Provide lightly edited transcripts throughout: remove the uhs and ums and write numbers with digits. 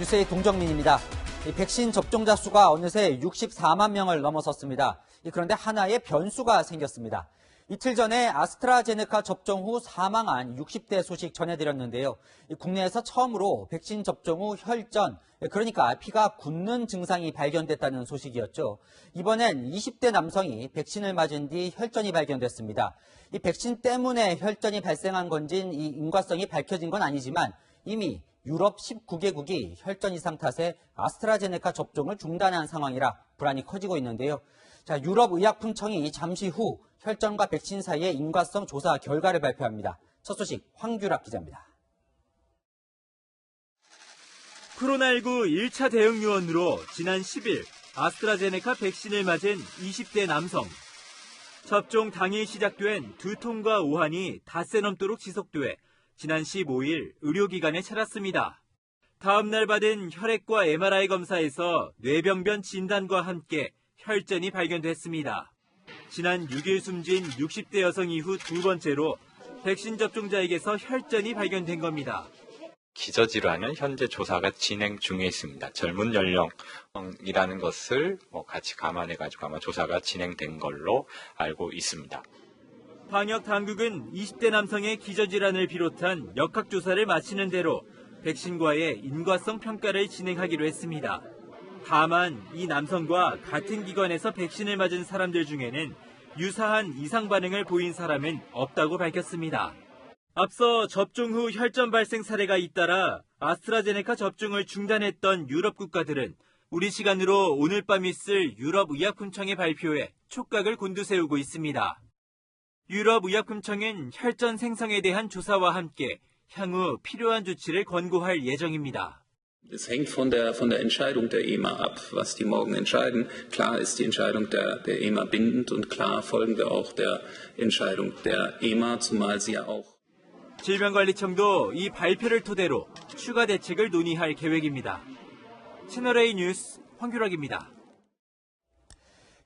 뉴스의 동정민입니다. 백신 접종자 수가 어느새 64만 명을 넘어섰습니다. 그런데 하나의 변수가 생겼습니다. 이틀 전에 아스트라제네카 접종 후 사망한 60대 소식 전해드렸는데요. 국내에서 처음으로 백신 접종 후 혈전, 그러니까 피가 굳는 증상이 발견됐다는 소식이었죠. 이번엔 20대 남성이 백신을 맞은 뒤 혈전이 발견됐습니다. 이 백신 때문에 혈전이 발생한 건진 이 인과성이 밝혀진 건 아니지만 이미 유럽 19개국이 혈전 이상 탓에 아스트라제네카 접종을 중단한 상황이라 불안이 커지고 있는데요. 유럽의약품청이 잠시 후 혈전과 백신 사이의 인과성 조사 결과를 발표합니다. 첫 소식 황규락 기자입니다. 코로나19 1차 대응 요원으로 지난 10일 아스트라제네카 백신을 맞은 20대 남성. 접종 당일 시작된 두통과 오한이 닷새 넘도록 지속돼 지난 15일 의료기관에 찾았습니다. 다음 날 받은 혈액과 MRI 검사에서 뇌병변 진단과 함께 혈전이 발견됐습니다. 지난 6일 숨진 60대 여성 이후 두 번째로 백신 접종자에게서 혈전이 발견된 겁니다. 기저질환은 현재 조사가 진행 중에 있습니다. 젊은 연령이라는 것을 같이 감안해가지고 아마 조사가 진행된 걸로 알고 있습니다. 방역 당국은 20대 남성의 기저질환을 비롯한 역학조사를 마치는 대로 백신과의 인과성 평가를 진행하기로 했습니다. 다만 이 남성과 같은 기관에서 백신을 맞은 사람들 중에는 유사한 이상 반응을 보인 사람은 없다고 밝혔습니다. 앞서 접종 후 혈전 발생 사례가 잇따라 아스트라제네카 접종을 중단했던 유럽 국가들은 우리 시간으로 오늘 밤 있을 유럽의약품청의 발표에 촉각을 곤두세우고 있습니다. 유럽의약품청은 혈전 생성에 대한 조사와 함께 향후 필요한 조치를 권고할 예정입니다. Es hängt von der Entscheidung der EMA ab, was die morgen entscheiden. Klar ist die Entscheidung der EMA bindend und klar folgen wir auch der Entscheidung der EMA, zumal sie ja auch. 질병관리청도 이 발표를 토대로 추가 대책을 논의할 계획입니다. 채널A 뉴스 황규락입니다.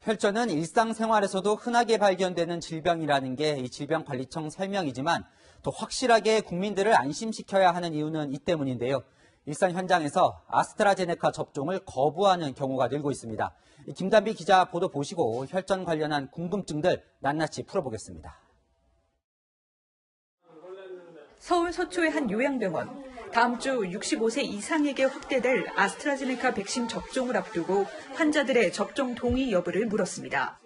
혈전은 일상생활에서도 흔하게 발견되는 질병이라는 게 이 질병관리청 설명이지만 또 확실하게 국민들을 안심시켜야 하는 이유는 이 때문인데요. 일상 현장에서 아스트라제네카 접종을 거부하는 경우가 늘고 있습니다. 김단비 기자 보도 보시고 혈전 관련한 궁금증들 낱낱이 풀어보겠습니다. 서울 서초의 한 요양병원. 다음 주 65세 이상에게 확대될 아스트라제네카 백신 접종을 앞두고 환자들의 접종 동의 여부를 물었습니다.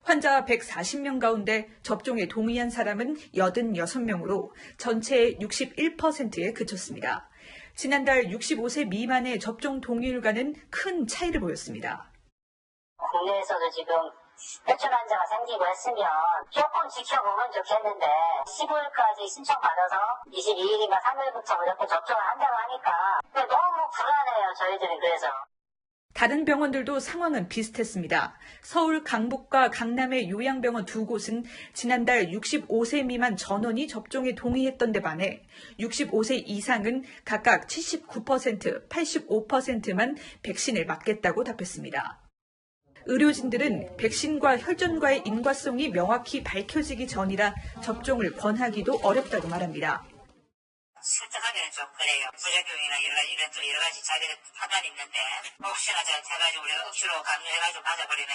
환자 140명 가운데 접종에 동의한 사람은 86명으로 전체의 61%에 그쳤습니다. 지난달 65세 미만의 접종 동의율과는 큰 차이를 보였습니다. 국내에서도 지금 혈전 환자가 생기고 했으면 조금 지켜보면 좋겠는데 15일까지 신청받아서 22일인가 3일부터 이렇게 접종을 한다고 하니까 너무 불안해요, 저희들이. 그래서. 다른 병원들도 상황은 비슷했습니다. 서울 강북과 강남의 요양병원 두 곳은 지난달 65세 미만 전원이 접종에 동의했던 데 반해 65세 이상은 각각 79%, 85%만 백신을 맞겠다고 답했습니다. 의료진들은 백신과 혈전과의 인과성이 명확히 밝혀지기 전이라 접종을 권하기도 어렵다고 말합니다. 설득하면 좀 그래요. 부작용이나 여러 가지 자기들 판단이 있는데 혹시나 해가지고 우리가 억지로 강요해가지고 맞아버리면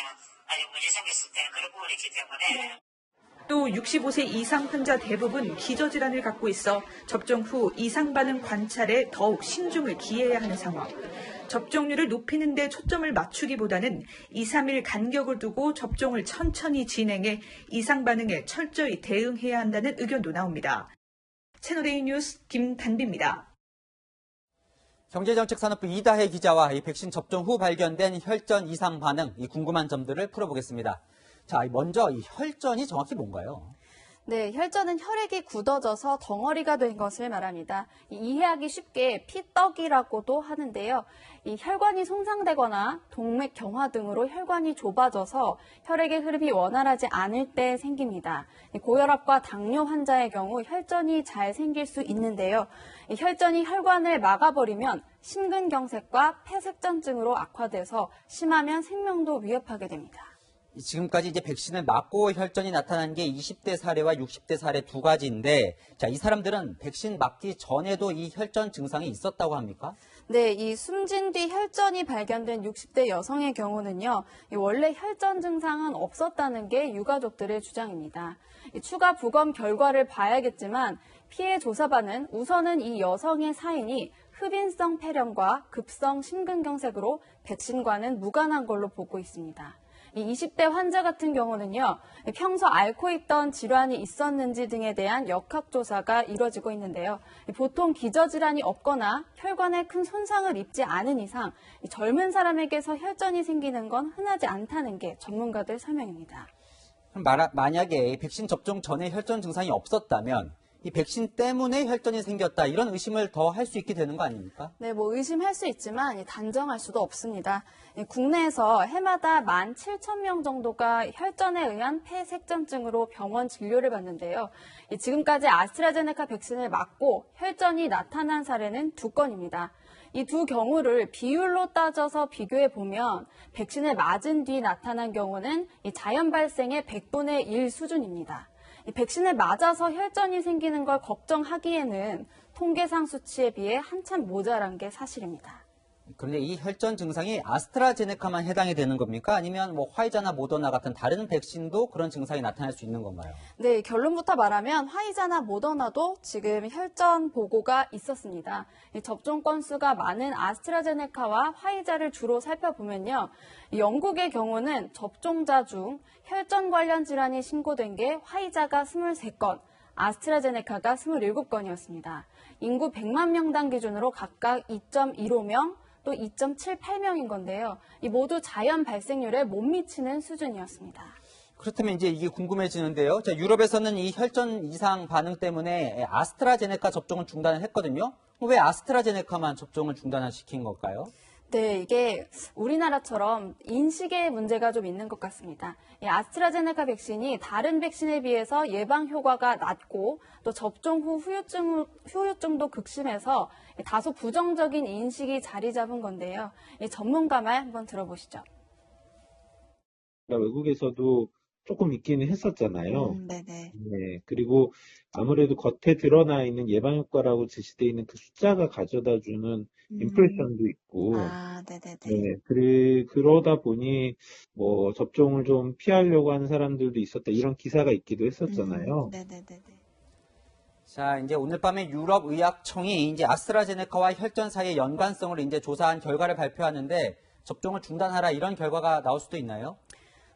아주 문제 생겼을 때는 그런 부분이 있기 때문에. 또 65세 이상 환자 대부분 기저질환을 갖고 있어 접종 후 이상 반응 관찰에 더욱 신중을 기해야 하는 상황. 접종률을 높이는 데 초점을 맞추기보다는 2, 3일 간격을 두고 접종을 천천히 진행해 이상 반응에 철저히 대응해야 한다는 의견도 나옵니다. 채널A 뉴스 김단비입니다. 경제정책산업부 이다혜 기자와 이 백신 접종 후 발견된 혈전 이상 반응, 이 궁금한 점들을 풀어보겠습니다. 자, 먼저 이 혈전이 정확히 뭔가요? 네, 혈전은 혈액이 굳어져서 덩어리가 된 것을 말합니다. 이해하기 쉽게 피떡이라고도 하는데요. 이 혈관이 손상되거나 동맥 경화 등으로 혈관이 좁아져서 혈액의 흐름이 원활하지 않을 때 생깁니다. 고혈압과 당뇨 환자의 경우 혈전이 잘 생길 수 있는데요. 혈전이 혈관을 막아버리면 심근경색과 폐색전증으로 악화돼서 심하면 생명도 위협하게 됩니다. 지금까지 이제 백신을 맞고 혈전이 나타난 게 20대 사례와 60대 사례 두 가지인데, 자, 이 사람들은 백신 맞기 전에도 이 혈전 증상이 있었다고 합니까? 네, 이 숨진 뒤 혈전이 발견된 60대 여성의 경우는요, 원래 혈전 증상은 없었다는 게 유가족들의 주장입니다. 추가 부검 결과를 봐야겠지만 피해 조사반은 우선은 이 여성의 사인이 흡인성 폐렴과 급성 심근경색으로 백신과는 무관한 걸로 보고 있습니다. 이 20대 환자 같은 경우는요, 평소 앓고 있던 질환이 있었는지 등에 대한 역학조사가 이루어지고 있는데요. 보통 기저질환이 없거나 혈관에 큰 손상을 입지 않은 이상 젊은 사람에게서 혈전이 생기는 건 흔하지 않다는 게 전문가들 설명입니다. 그럼 만약에 백신 접종 전에 혈전 증상이 없었다면 이 백신 때문에 혈전이 생겼다 이런 의심을 더 할 수 있게 되는 거 아닙니까? 네, 의심할 수 있지만 단정할 수도 없습니다. 국내에서 해마다 17,000명 정도가 혈전에 의한 폐색전증으로 병원 진료를 받는데요. 지금까지 아스트라제네카 백신을 맞고 혈전이 나타난 사례는 2건입니다. 이 두 경우를 비율로 따져서 비교해 보면 백신을 맞은 뒤 나타난 경우는 자연 발생의 100분의 1 수준입니다. 백신을 맞아서 혈전이 생기는 걸 걱정하기에는 통계상 수치에 비해 한참 모자란 게 사실입니다. 그런데 이 혈전 증상이 아스트라제네카만 해당이 되는 겁니까? 아니면 화이자나 모더나 같은 다른 백신도 그런 증상이 나타날 수 있는 건가요? 네, 결론부터 말하면 화이자나 모더나도 지금 혈전 보고가 있었습니다. 접종 건수가 많은 아스트라제네카와 화이자를 주로 살펴보면요. 영국의 경우는 접종자 중 혈전 관련 질환이 신고된 게 화이자가 23건, 아스트라제네카가 27건이었습니다. 인구 100만 명당 기준으로 각각 2.15명, 또 2.78명인 건데요. 이 모두 자연 발생률에 못 미치는 수준이었습니다. 그렇다면 이제 이게 궁금해지는데요. 유럽에서는 이 혈전 이상 반응 때문에 아스트라제네카 접종을 중단을 했거든요. 왜 아스트라제네카만 접종을 중단을 시킨 걸까요? 네, 이게 우리나라처럼 인식의 문제가 좀 있는 것 같습니다. 이 아스트라제네카 백신이 다른 백신에 비해서 예방 효과가 낮고 또 접종 후 후유증도 극심해서 다소 부정적인 인식이 자리 잡은 건데요. 이 전문가 말 한번 들어보시죠. 외국에서도 조금 있기는 했었잖아요. 네네. 네, 그리고 아무래도 겉에 드러나 있는 예방 효과라고 제시되어 있는 그 숫자가 가져다주는 임프레션도 있고, 네네네. 네, 그러다 보니 접종을 좀 피하려고 하는 사람들도 있었다 이런 기사가 있기도 했었잖아요. 네네네. 자, 이제 오늘 밤에 유럽의학청이 이제 아스트라제네카와 혈전 사이의 연관성을 이제 조사한 결과를 발표하는데 접종을 중단하라 이런 결과가 나올 수도 있나요?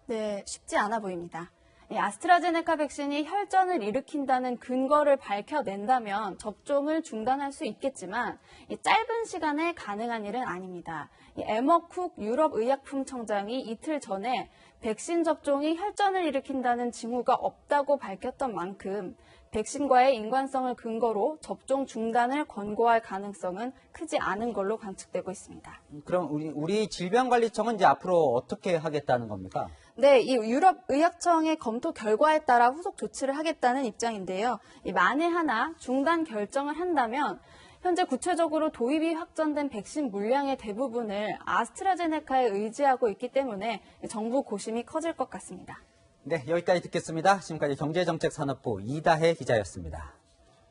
네, 쉽지 않아 보입니다. 아스트라제네카 백신이 혈전을 일으킨다는 근거를 밝혀낸다면 접종을 중단할 수 있겠지만 짧은 시간에 가능한 일은 아닙니다. 에머쿡 유럽의약품청장이 이틀 전에 백신 접종이 혈전을 일으킨다는 징후가 없다고 밝혔던 만큼 백신과의 인관성을 근거로 접종 중단을 권고할 가능성은 크지 않은 걸로 관측되고 있습니다. 그럼 우리 질병관리청은 이제 앞으로 어떻게 하겠다는 겁니까? 네, 이 유럽의학청의 검토 결과에 따라 후속 조치를 하겠다는 입장인데요. 만에 하나 중단 결정을 한다면 현재 구체적으로 도입이 확정된 백신 물량의 대부분을 아스트라제네카에 의지하고 있기 때문에 정부 고심이 커질 것 같습니다. 네, 여기까지 듣겠습니다. 지금까지 경제정책산업부 이다혜 기자였습니다.